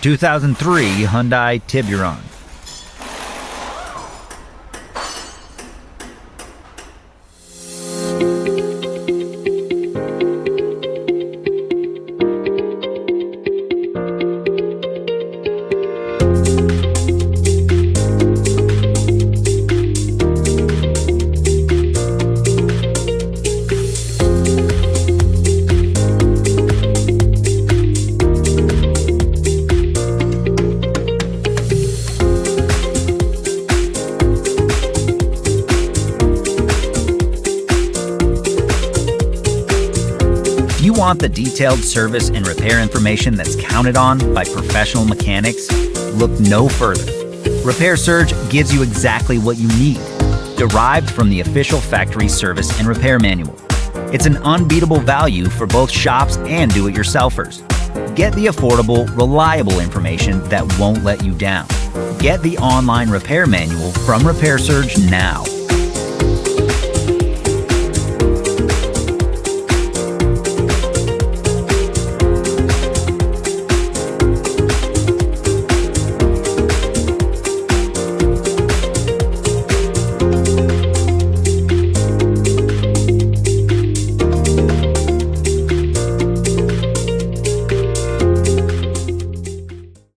2003 Hyundai Tiburon. If you want the detailed service and repair information that's counted on by professional mechanics, look no further. Repair Surge gives you exactly what you need, derived from the official factory service and repair manual. It's an unbeatable value for both shops and do-it-yourselfers. Get the affordable, reliable information that won't let you down. Get the online repair manual from Repair Surge now.